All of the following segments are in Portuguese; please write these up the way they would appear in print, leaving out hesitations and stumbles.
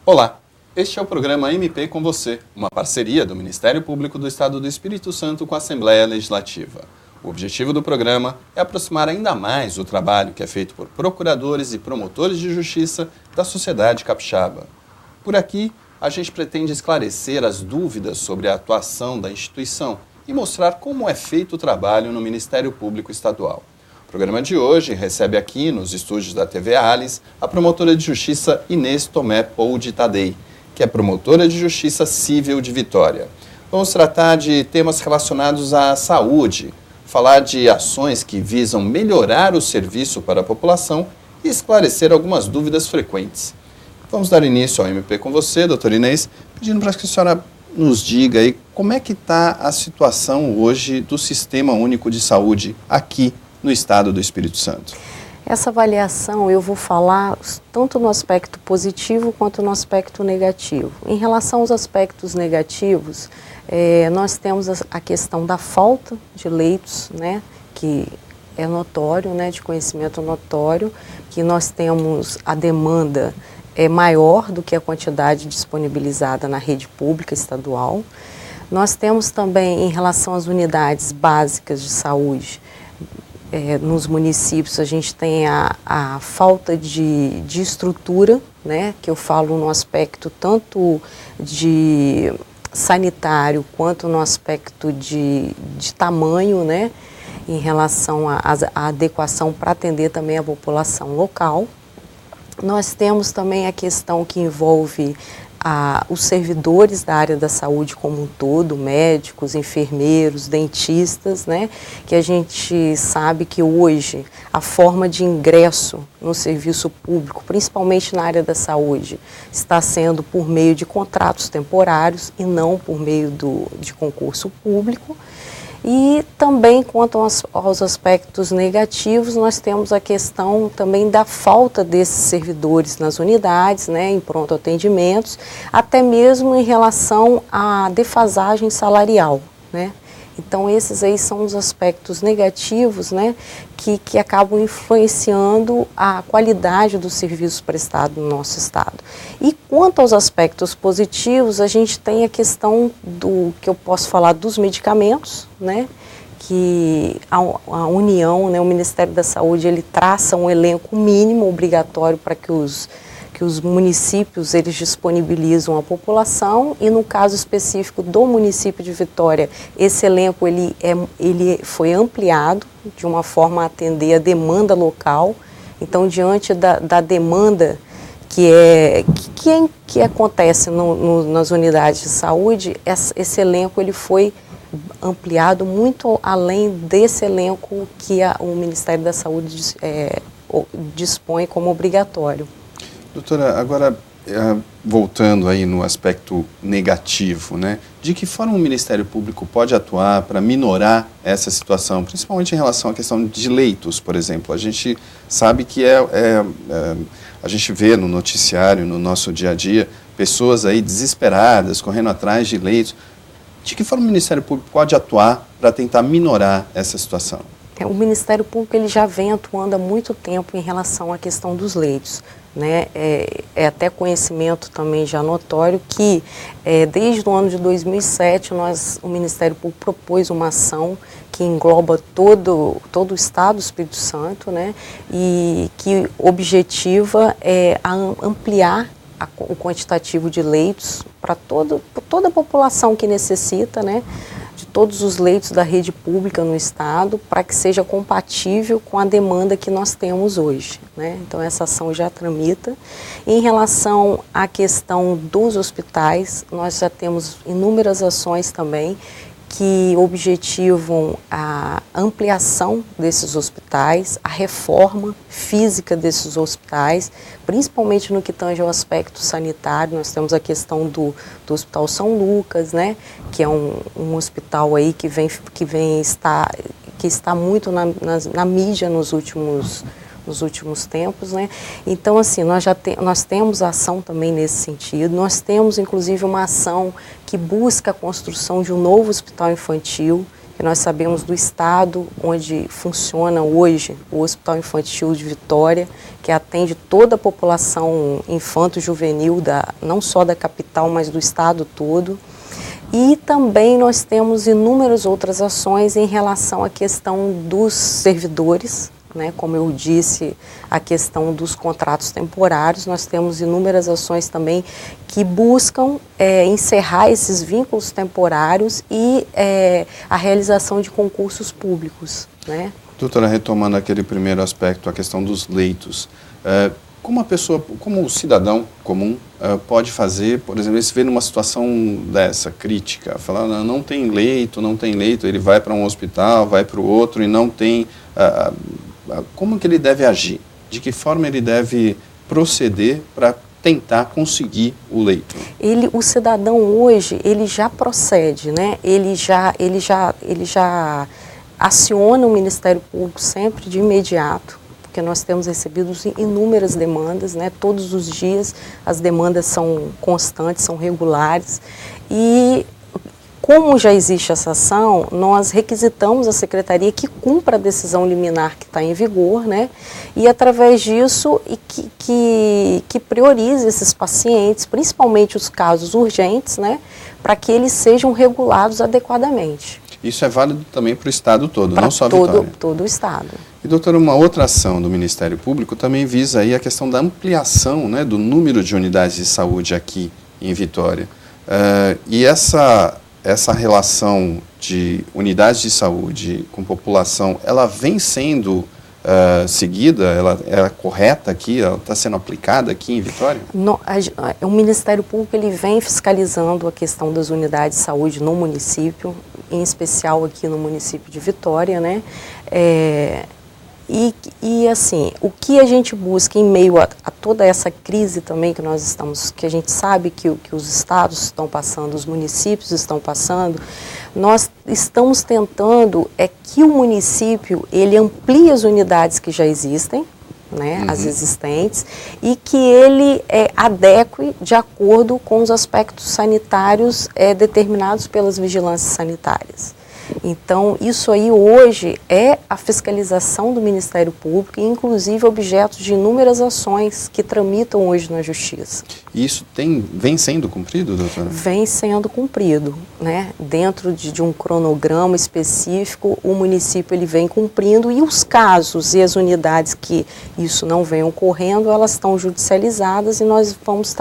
Olá, este é o programa MP com você, uma parceria do Ministério Público do Estado do Espírito Santo com a Assembleia Legislativa. O objetivo do programa é aproximar ainda mais o trabalho que é feito por procuradores e promotores de justiça da sociedade capixaba. Por aqui, a gente pretende esclarecer as dúvidas sobre a atuação da instituição e mostrar como é feito o trabalho no Ministério Público Estadual. O programa de hoje recebe aqui, nos estúdios da TV Alice, a promotora de justiça Inês Tomé Poldi Tadei, que é promotora de justiça civil de Vitória. Vamos tratar de temas relacionados à saúde, falar de ações que visam melhorar o serviço para a população e esclarecer algumas dúvidas frequentes. Vamos dar início ao MP com você, doutora Inês, pedindo para que a senhora nos diga aí como é que está a situação hoje do Sistema Único de Saúde aqui no Estado do Espírito Santo. Essa avaliação eu vou falar tanto no aspecto positivo quanto no aspecto negativo. Em relação aos aspectos negativos, nós temos a questão da falta de leitos, né, que é notório, né, de conhecimento notório, que nós temos a demanda maior do que a quantidade disponibilizada na rede pública estadual. Nós temos também, em relação às unidades básicas de saúde, nos municípios a gente tem a falta de estrutura, né, que eu falo no aspecto tanto de sanitário quanto no aspecto de tamanho, né, em relação à adequação para atender também a população local. Nós temos também a questão que envolve os servidores da área da saúde como um todo, médicos, enfermeiros, dentistas, né, que a gente sabe que hoje a forma de ingresso no serviço público, principalmente na área da saúde, está sendo por meio de contratos temporários e não por meio de concurso público. E também, quanto aos aspectos negativos, nós temos a questão também da falta desses servidores nas unidades, né, em pronto atendimentos, até mesmo em relação à defasagem salarial, né. Então, esses aí são os aspectos negativos, né, que acabam influenciando a qualidade dos serviços prestados no nosso estado. E quanto aos aspectos positivos, a gente tem a questão que eu posso falar dos medicamentos, né, que a União, né, o Ministério da Saúde, ele traça um elenco mínimo obrigatório para que os municípios eles disponibilizam à população, e no caso específico do município de Vitória, esse elenco ele foi ampliado de uma forma a atender a demanda local. Então, diante da demanda que acontece nas unidades de saúde, esse elenco ele foi ampliado muito além desse elenco que o Ministério da Saúde dispõe como obrigatório. Doutora, agora voltando aí no aspecto negativo, né? De que forma o Ministério Público pode atuar para minorar essa situação, principalmente em relação à questão de leitos, por exemplo? A gente sabe que a gente vê no noticiário, no nosso dia a dia, pessoas aí desesperadas, correndo atrás de leitos. De que forma o Ministério Público pode atuar para tentar minorar essa situação? O Ministério Público ele já vem atuando há muito tempo em relação à questão dos leitos, né? É até conhecimento também já notório que desde o ano de 2007 o Ministério Público propôs uma ação que engloba todo o Estado do Espírito Santo, né? E que objetiva ampliar o quantitativo de leitos para toda a população que necessita, né, de todos os leitos da rede pública no estado, para que seja compatível com a demanda que nós temos hoje, né? Então essa ação já tramita. Em relação à questão dos hospitais, nós já temos inúmeras ações também que objetivam a ampliação desses hospitais, a reforma física desses hospitais, principalmente no que tange ao aspecto sanitário. Nós temos a questão do Hospital São Lucas, né, que é um hospital aí que está muito na mídia nos últimos tempos, né? Então, assim, nós temos ação também nesse sentido. Nós temos, inclusive, uma ação que busca a construção de um novo hospital infantil, que nós sabemos do estado onde funciona hoje o Hospital Infantil de Vitória, que atende toda a população infanto-juvenil, não só da capital, mas do estado todo. E também nós temos inúmeras outras ações em relação à questão dos servidores, né? Como eu disse, a questão dos contratos temporários. Nós temos inúmeras ações também que buscam encerrar esses vínculos temporários e a realização de concursos públicos, né? Doutora, retomando aquele primeiro aspecto, a questão dos leitos, como a pessoa, como o cidadão comum pode fazer, por exemplo, ele se vê numa situação dessa, crítica, falar, não tem leito, ele vai para um hospital, vai para o outro e não tem, como que ele deve agir? De que forma ele deve proceder para tentar conseguir o leito? O cidadão hoje, ele já procede, né? Ele já aciona o Ministério Público sempre de imediato, porque nós temos recebido inúmeras demandas, né? Todos os dias as demandas são constantes, são regulares, e como já existe essa ação, nós requisitamos a Secretaria que cumpra a decisão liminar que está em vigor, né? E através disso, que priorize esses pacientes, principalmente os casos urgentes, né? Para que eles sejam regulados adequadamente. Isso é válido também para o Estado todo, não só Vitória. Todo o Estado. E, doutora, uma outra ação do Ministério Público também visa aí a questão da ampliação, né, do número de unidades de saúde aqui em Vitória. E essa relação de unidades de saúde com população, ela vem sendo seguida, ela é correta aqui, ela está sendo aplicada aqui em Vitória? O Ministério Público ele vem fiscalizando a questão das unidades de saúde no município, em especial aqui no município de Vitória, né? E assim, o que a gente busca em meio a toda essa crise também que a gente sabe que os estados estão passando, os municípios estão passando, nós estamos tentando que o município ele amplie as unidades que já existem, né, as existentes, e que ele adeque de acordo com os aspectos sanitários determinados pelas vigilâncias sanitárias. Então, isso aí hoje é a fiscalização do Ministério Público e, inclusive, objeto de inúmeras ações que tramitam hoje na Justiça. E isso vem sendo cumprido, doutora? Vem sendo cumprido, né? Dentro de um cronograma específico, o município ele vem cumprindo, e os casos e as unidades que isso não vem ocorrendo, elas estão judicializadas, e nós vamos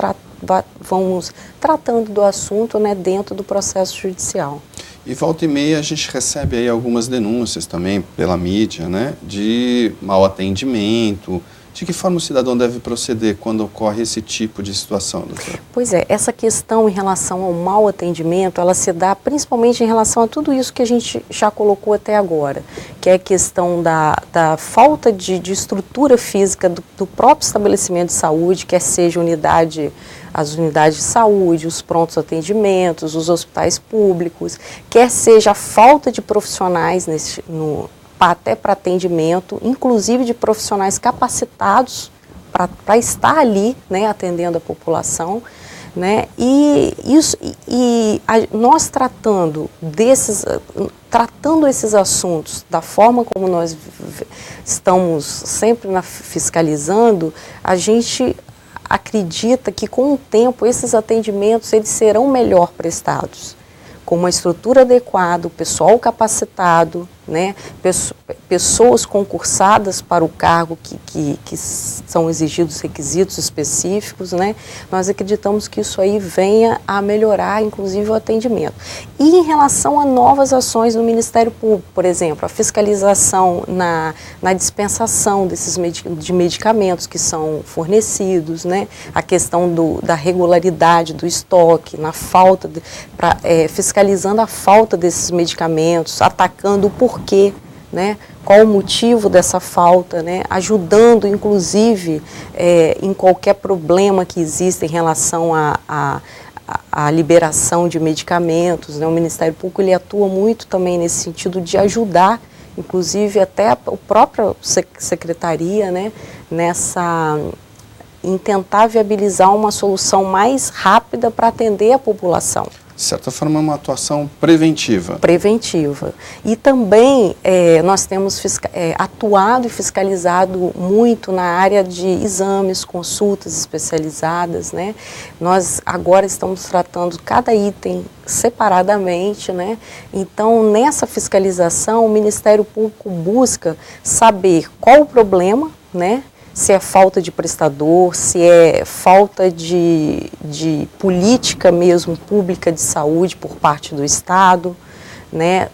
tratando do assunto, né, dentro do processo judicial. E volta e meia a gente recebe aí algumas denúncias também pela mídia, né, de mau atendimento. De que forma o cidadão deve proceder quando ocorre esse tipo de situação, doutora? Pois é, essa questão em relação ao mau atendimento, ela se dá principalmente em relação a tudo isso que a gente já colocou até agora, que é a questão da falta de estrutura física do próprio estabelecimento de saúde, quer seja as unidades de saúde, os prontos atendimentos, os hospitais públicos, quer seja a falta de profissionais até para atendimento, inclusive de profissionais capacitados para estar ali, né, atendendo a população, né, nós tratando esses assuntos da forma como nós estamos sempre fiscalizando, a gente acredita que com o tempo esses atendimentos eles serão melhor prestados, com uma estrutura adequada, o pessoal capacitado, né, pessoas concursadas para o cargo que são exigidos requisitos específicos, né, nós acreditamos que isso aí venha a melhorar, inclusive, o atendimento. E em relação a novas ações do Ministério Público, por exemplo, a fiscalização na dispensação de medicamentos que são fornecidos, né, a questão da regularidade do estoque, fiscalizando a falta desses medicamentos, atacando o porquê, né? Qual o motivo dessa falta, né? Ajudando, inclusive, em qualquer problema que exista em relação à liberação de medicamentos, né? O Ministério Público ele atua muito também nesse sentido de ajudar, inclusive até a própria secretaria, né? Em tentar viabilizar uma solução mais rápida para atender a população. De certa forma, é uma atuação preventiva. Preventiva. E também nós temos atuado e fiscalizado muito na área de exames, consultas especializadas, né? Nós agora estamos tratando cada item separadamente, né? Então, nessa fiscalização, o Ministério Público busca saber qual o problema, né? Se é falta de prestador, se é falta de política mesmo pública de saúde por parte do Estado, né?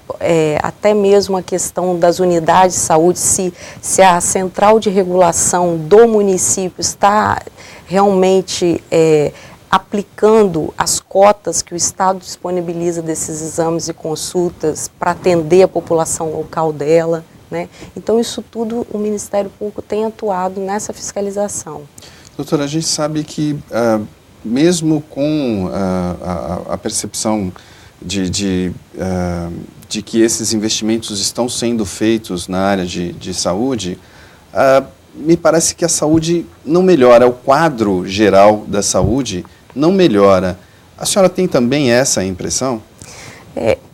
Até mesmo a questão das unidades de saúde, se a central de regulação do município está realmente aplicando as cotas que o Estado disponibiliza desses exames e consultas para atender a população local dela. Né? Então, isso tudo o Ministério Público tem atuado nessa fiscalização. Doutora, a gente sabe que, mesmo com a percepção de que esses investimentos estão sendo feitos na área de saúde, me parece que a saúde não melhora, o quadro geral da saúde não melhora. A senhora tem também essa impressão?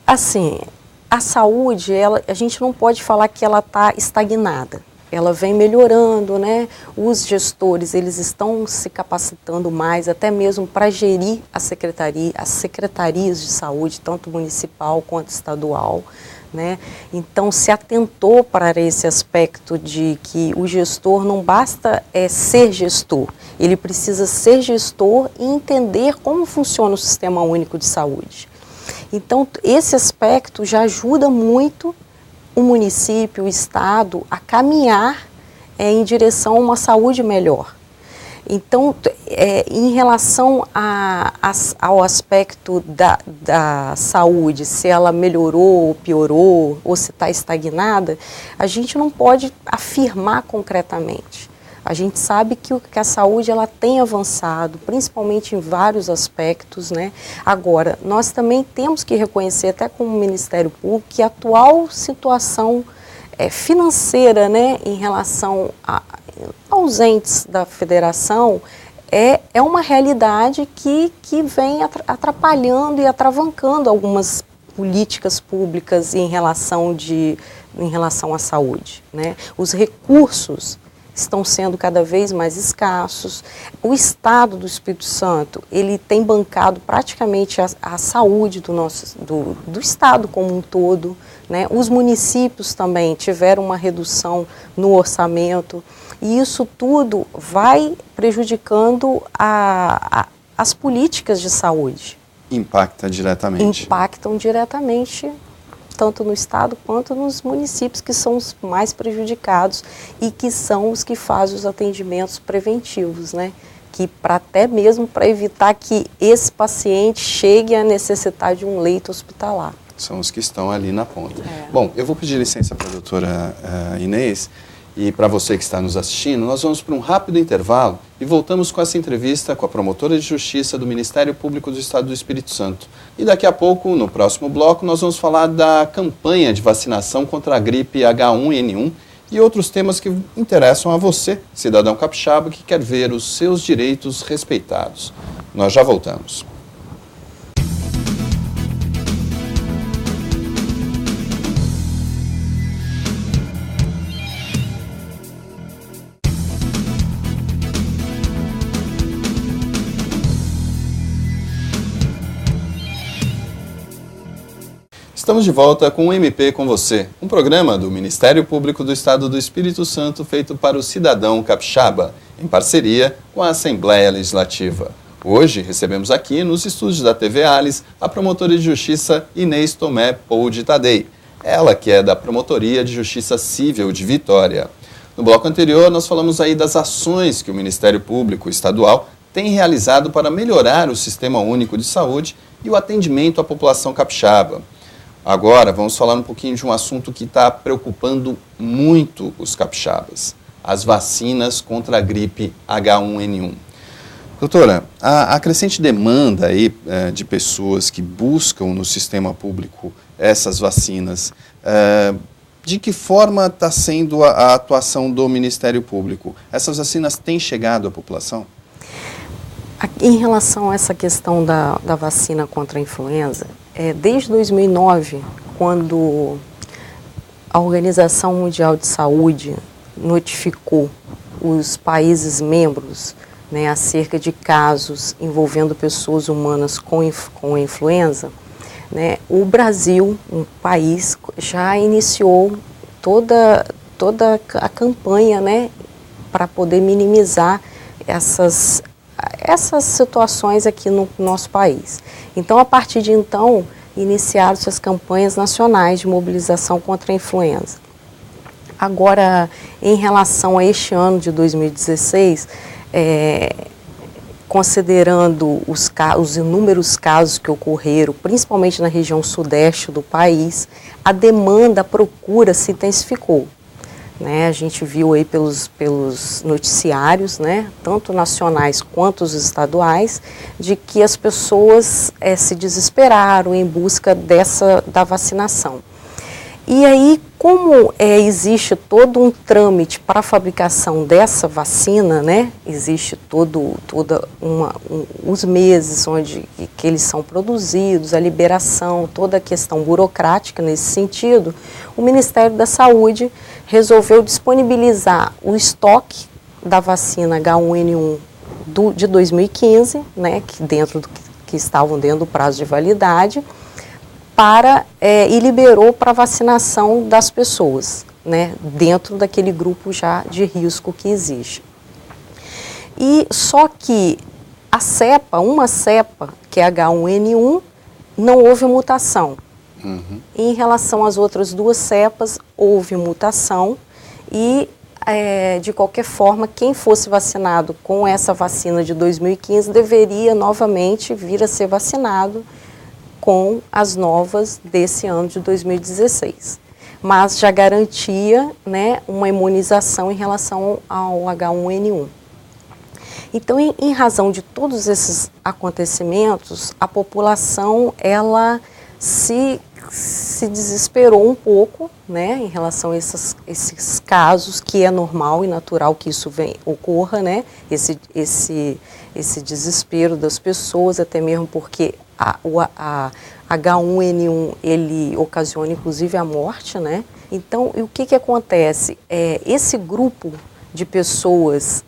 Assim, a saúde, a gente não pode falar que ela está estagnada. Ela vem melhorando, né? Os gestores, eles estão se capacitando mais, até mesmo para gerir as secretarias de saúde, tanto municipal quanto estadual, né? Então, se atentou para esse aspecto de que o gestor não basta ser gestor, ele precisa ser gestor e entender como funciona o Sistema Único de Saúde. Então, esse aspecto já ajuda muito o município, o Estado, a caminhar em direção a uma saúde melhor. Então, em relação ao aspecto da saúde, se ela melhorou ou piorou, ou se está estagnada, a gente não pode afirmar concretamente. A gente sabe que a saúde ela tem avançado, principalmente em vários aspectos, né? Agora, nós também temos que reconhecer, até como Ministério Público, que a atual situação financeira, né, em relação aos entes da federação, é uma realidade que vem atrapalhando e atravancando algumas políticas públicas em relação à saúde, né? Os recursos estão sendo cada vez mais escassos. O Estado do Espírito Santo, ele tem bancado praticamente a saúde do Estado como um todo, né? Os municípios também tiveram uma redução no orçamento, e isso tudo vai prejudicando as políticas de saúde. Impactam diretamente, tanto no Estado quanto nos municípios, que são os mais prejudicados e que são os que fazem os atendimentos preventivos, né? Que até mesmo para evitar que esse paciente chegue a necessitar de um leito hospitalar. São os que estão ali na ponta. Bom, eu vou pedir licença para a doutora Inês, e para você que está nos assistindo, nós vamos para um rápido intervalo e voltamos com essa entrevista com a promotora de justiça do Ministério Público do Estado do Espírito Santo. E daqui a pouco, no próximo bloco, nós vamos falar da campanha de vacinação contra a gripe H1N1 e outros temas que interessam a você, cidadão capixaba, que quer ver os seus direitos respeitados. Nós já voltamos. Estamos de volta com o MP com você, um programa do Ministério Público do Estado do Espírito Santo feito para o cidadão capixaba, em parceria com a Assembleia Legislativa. Hoje recebemos aqui nos estúdios da TV Alice a promotora de justiça Inês Tomé Poldi Tadei, ela que é da Promotoria de Justiça Civil de Vitória. No bloco anterior nós falamos aí das ações que o Ministério Público Estadual tem realizado para melhorar o Sistema Único de Saúde e o atendimento à população capixaba. Agora, vamos falar um pouquinho de um assunto que está preocupando muito os capixabas, as vacinas contra a gripe H1N1. Doutora, a crescente demanda aí, de pessoas que buscam no sistema público essas vacinas, de que forma está sendo a atuação do Ministério Público? Essas vacinas têm chegado à população? Em relação a essa questão da vacina contra a influenza, desde 2009, quando a Organização Mundial de Saúde notificou os países membros, né, acerca de casos envolvendo pessoas humanas com influenza, né, o Brasil, um país, já iniciou toda a campanha, né, para poder minimizar essas situações aqui no nosso país. Então, a partir de então, iniciaram-se as campanhas nacionais de mobilização contra a influenza. Agora, em relação a este ano de 2016, considerando os inúmeros casos que ocorreram, principalmente na região sudeste do país, a demanda, a procura se intensificou. Né, a gente viu aí pelos noticiários, né, tanto nacionais quanto os estaduais, de que as pessoas se desesperaram em busca da vacinação. E aí, como existe todo um trâmite para a fabricação dessa vacina, né, existe os meses que eles são produzidos, a liberação, toda a questão burocrática nesse sentido, o Ministério da Saúde resolveu disponibilizar o estoque da vacina H1N1 de 2015, né, que estavam dentro do prazo de validade, e liberou para vacinação das pessoas, né, dentro daquele grupo já de risco que existe. E só que uma cepa, que é H1N1, não houve mutação. Uhum. Em relação às outras duas cepas, houve mutação e, de qualquer forma, quem fosse vacinado com essa vacina de 2015 deveria novamente vir a ser vacinado com as novas desse ano de 2016. Mas já garantia, né, uma imunização em relação ao H1N1. Então, em razão de todos esses acontecimentos, a população, ela se desesperou um pouco, né, em relação a esses casos, que é normal e natural que isso ocorra, né, esse desespero das pessoas, até mesmo porque o H1N1, ele ocasiona inclusive a morte, né? Então, o que acontece? Esse grupo de pessoas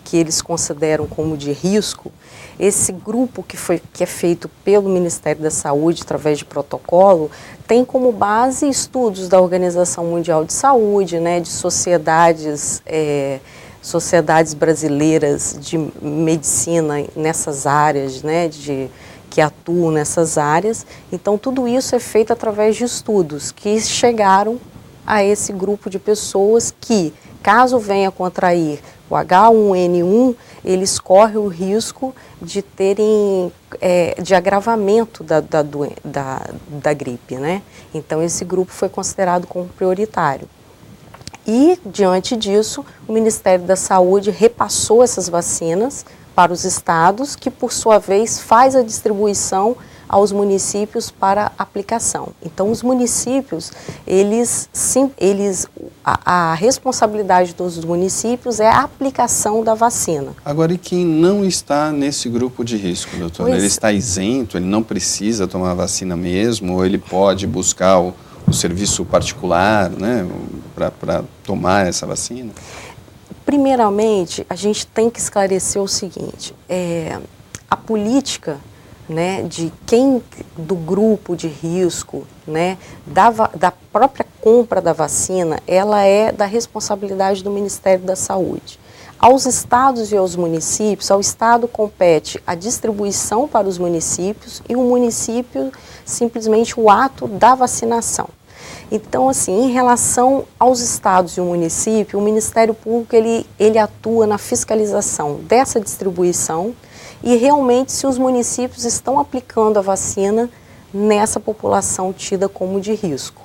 que eles consideram como de risco, esse grupo que é feito pelo Ministério da Saúde, através de protocolo, tem como base estudos da Organização Mundial de Saúde, né, de sociedades brasileiras de medicina nessas áreas, né, que atuam nessas áreas. Então, tudo isso é feito através de estudos que chegaram a esse grupo de pessoas que, caso venha contrair o H1N1, eles correm o risco de terem de agravamento da gripe, né? Então, esse grupo foi considerado como prioritário. E, diante disso, o Ministério da Saúde repassou essas vacinas para os estados, que por sua vez faz a distribuição aos municípios para aplicação. Então, os municípios, a responsabilidade dos municípios é a aplicação da vacina. Agora, e quem não está nesse grupo de risco, doutor? Ele está isento, ele não precisa tomar a vacina mesmo, ou ele pode buscar o serviço particular, né, para tomar essa vacina? Primeiramente, a gente tem que esclarecer o seguinte, a política, né, do grupo de risco, né, da própria compra da vacina, ela é da responsabilidade do Ministério da Saúde. Aos estados e aos municípios, ao estado compete a distribuição para os municípios e o município simplesmente o ato da vacinação. Então, assim, em relação aos estados e o município, o Ministério Público ele atua na fiscalização dessa distribuição e realmente se os municípios estão aplicando a vacina nessa população tida como de risco.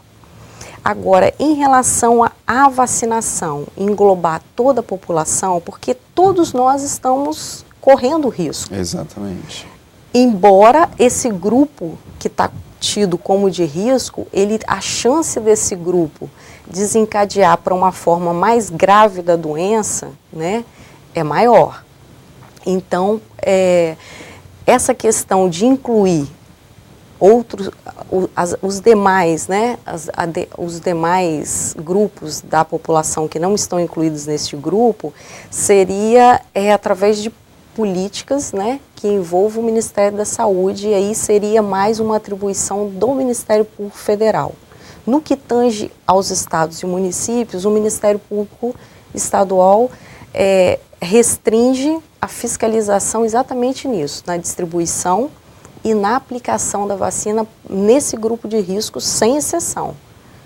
Agora, em relação à vacinação, englobar toda a população, porque todos nós estamos correndo risco. Exatamente. Embora esse grupo que está tido como de risco, a chance desse grupo desencadear para uma forma mais grave da doença, né, é maior. Então, essa questão de incluir os demais, né, os demais grupos da população que não estão incluídos neste grupo, seria através de políticas, né, que envolvam o Ministério da Saúde, e aí seria mais uma atribuição do Ministério Público Federal. No que tange aos estados e municípios, o Ministério Público Estadual restringe a fiscalização exatamente nisso, na distribuição e na aplicação da vacina nesse grupo de risco, sem exceção.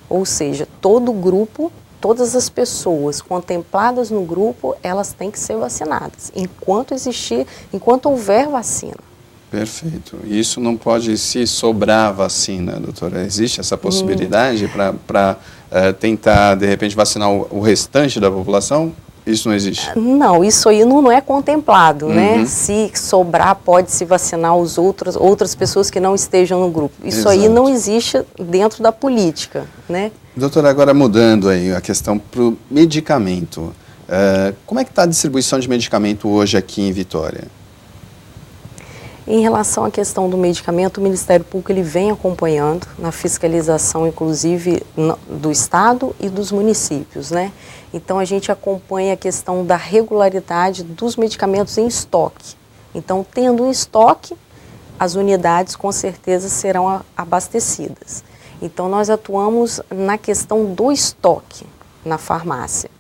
Ou seja, todo grupo, todas as pessoas contempladas no grupo, elas têm que ser vacinadas, enquanto houver vacina. Perfeito. E isso não pode se sobrar vacina, doutora? Existe essa possibilidade para tentar, de repente, vacinar o restante da população? Isso não existe? Não, isso aí não é contemplado, né? Se sobrar, pode-se vacinar outras pessoas que não estejam no grupo. Isso aí não existe dentro da política, né? Doutora, agora mudando aí a questão para o medicamento. Como é que está a distribuição de medicamento hoje aqui em Vitória? Em relação à questão do medicamento, o Ministério Público ele vem acompanhando na fiscalização, inclusive, do Estado e dos municípios, né? Então, a gente acompanha a questão da regularidade dos medicamentos em estoque. Então, tendo um estoque, as unidades com certeza serão abastecidas. Então, nós atuamos na questão do estoque na farmácia.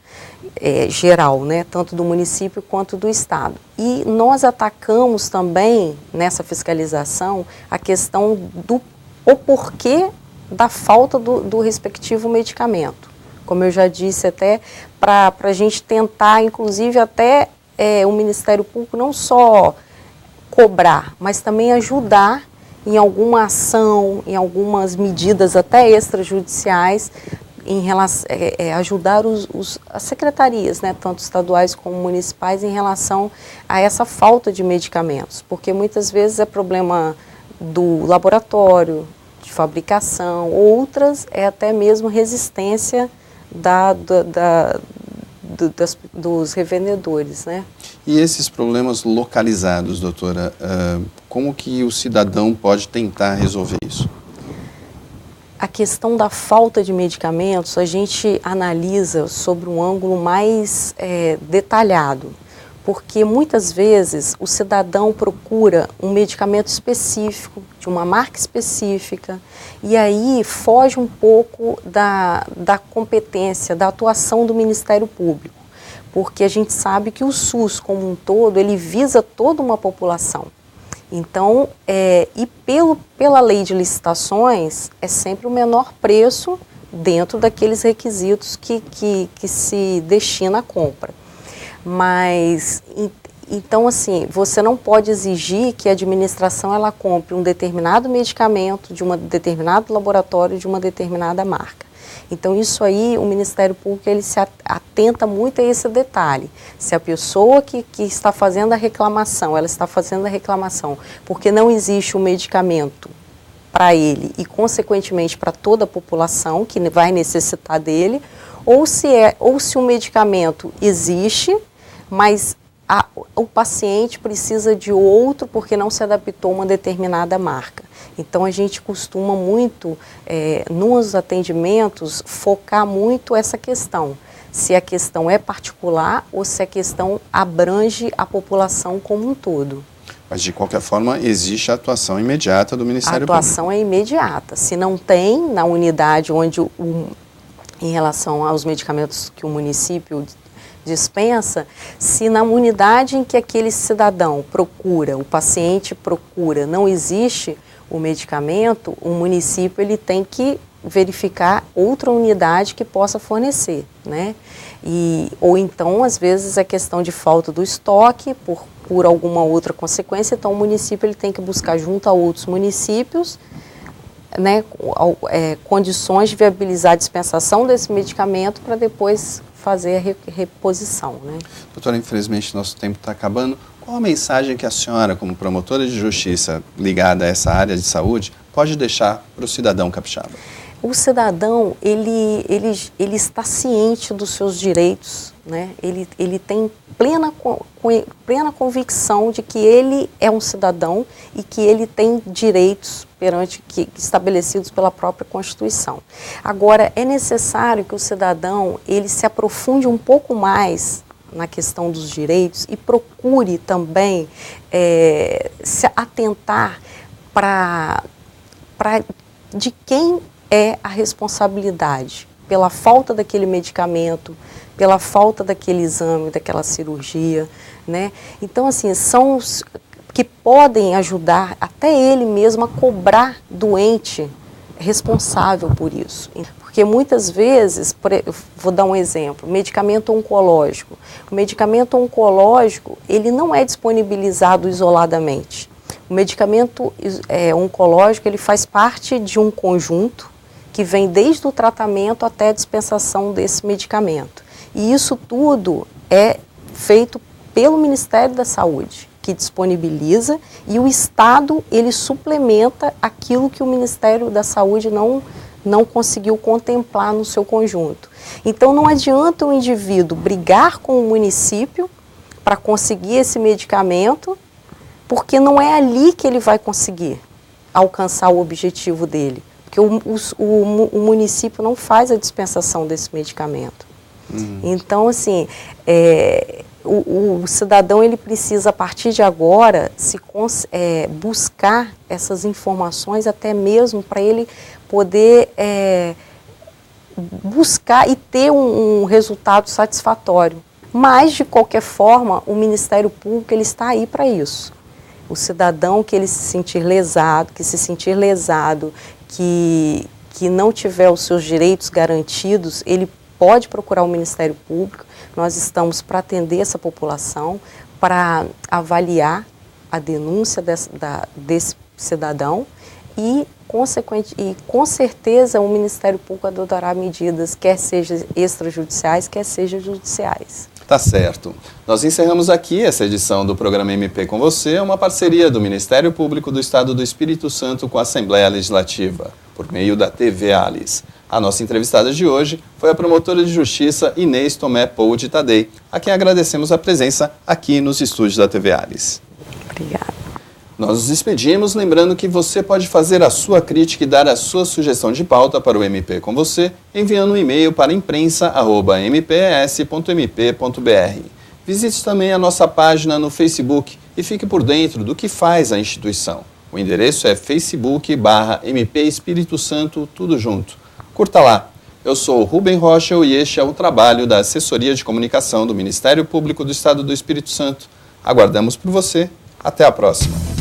Geral, né, tanto do município quanto do Estado. E nós atacamos também, nessa fiscalização, a questão do porquê da falta do respectivo medicamento. Como eu já disse, até para a gente tentar, inclusive, até o Ministério Público não só cobrar, mas também ajudar em alguma ação, em algumas medidas até extrajudiciais, em relação, ajudar as secretarias, né, tanto estaduais como municipais, em relação a essa falta de medicamentos, porque muitas vezes é problema do laboratório, de fabricação, outras é até mesmo resistência dos revendedores, né? E esses problemas localizados, doutora, como que o cidadão pode tentar resolver isso? A questão da falta de medicamentos, a gente analisa sobre um ângulo mais detalhado, porque muitas vezes o cidadão procura um medicamento específico, de uma marca específica, e aí foge um pouco da competência, da atuação do Ministério Público, porque a gente sabe que o SUS como um todo, ele visa toda uma população. Então, e pela lei de licitações, é sempre o menor preço dentro daqueles requisitos que se destina à compra. Mas, então, assim, você não pode exigir que a administração ela compre um determinado medicamento de um determinado laboratório de uma determinada marca. Então, isso aí, o Ministério Público ele se atenta muito a esse detalhe. Se a pessoa que está fazendo a reclamação, ela está fazendo a reclamação porque não existe um medicamento para ele e, consequentemente, para toda a população que vai necessitar dele, ou se o medicamento existe, mas o paciente precisa de outro porque não se adaptou a uma determinada marca. Então, a gente costuma muito, nos atendimentos, focar muito essa questão. Se a questão é particular ou se a questão abrange a população como um todo. Mas, de qualquer forma, existe a atuação imediata do Ministério Público. A atuação é imediata. Se não tem na unidade onde, em relação aos medicamentos que o município dispensa, se na unidade em que aquele cidadão procura, o paciente procura, não existe o medicamento, o município ele tem que verificar outra unidade que possa fornecer, né? Ou então, às vezes, é questão de falta do estoque por alguma outra consequência, então o município ele tem que buscar junto a outros municípios, né, condições de viabilizar a dispensação desse medicamento para depois fazer a reposição, né? Doutora, infelizmente nosso tempo está acabando. Qual a mensagem que a senhora, como promotora de justiça ligada a essa área de saúde, pode deixar para o cidadão capixaba? O cidadão, ele está ciente dos seus direitos, né? Ele tem plena convicção de que ele é um cidadão e que ele tem direitos estabelecidos pela própria Constituição. Agora, é necessário que o cidadão ele se aprofunde um pouco mais na questão dos direitos e procure também se atentar para de quem é a responsabilidade pela falta daquele medicamento, pela falta daquele exame, daquela cirurgia, né? Então, assim, são os que podem ajudar até ele mesmo a cobrar doente responsável por isso. Porque muitas vezes, vou dar um exemplo, medicamento oncológico. O medicamento oncológico, ele não é disponibilizado isoladamente. O medicamento oncológico, ele faz parte de um conjunto que vem desde o tratamento até a dispensação desse medicamento. E isso tudo é feito pelo Ministério da Saúde, que disponibiliza, e o Estado, ele suplementa aquilo que o Ministério da Saúde não conseguiu contemplar no seu conjunto. Então, não adianta o indivíduo brigar com o município para conseguir esse medicamento, porque não é ali que ele vai conseguir alcançar o objetivo dele. Porque o município não faz a dispensação desse medicamento. Então, assim, o cidadão ele precisa, a partir de agora, buscar essas informações, até mesmo para ele poder buscar e ter um resultado satisfatório. Mas, de qualquer forma, o Ministério Público ele está aí para isso. O cidadão que ele se sentir lesado, que não tiver os seus direitos garantidos, ele pode procurar o Ministério Público. Nós estamos para atender essa população, para avaliar a denúncia desse cidadão e com certeza o Ministério Público adotará medidas, quer sejam extrajudiciais, quer sejam judiciais. Tá certo. Nós encerramos aqui essa edição do programa MP com você, uma parceria do Ministério Público do Estado do Espírito Santo com a Assembleia Legislativa, por meio da TV Alice. A nossa entrevistada de hoje foi a promotora de justiça Inês Tomé Poude Tadei, a quem agradecemos a presença aqui nos estúdios da TV Alice. Obrigada. Nós nos despedimos, lembrando que você pode fazer a sua crítica e dar a sua sugestão de pauta para o MP com você, enviando um e-mail para imprensa@mps.mp.br. Visite também a nossa página no Facebook e fique por dentro do que faz a instituição. O endereço é facebook.com/MP Espírito Santo, tudo junto. Curta lá. Eu sou o Rubem Rocha e este é o trabalho da Assessoria de Comunicação do Ministério Público do Estado do Espírito Santo. Aguardamos por você. Até a próxima.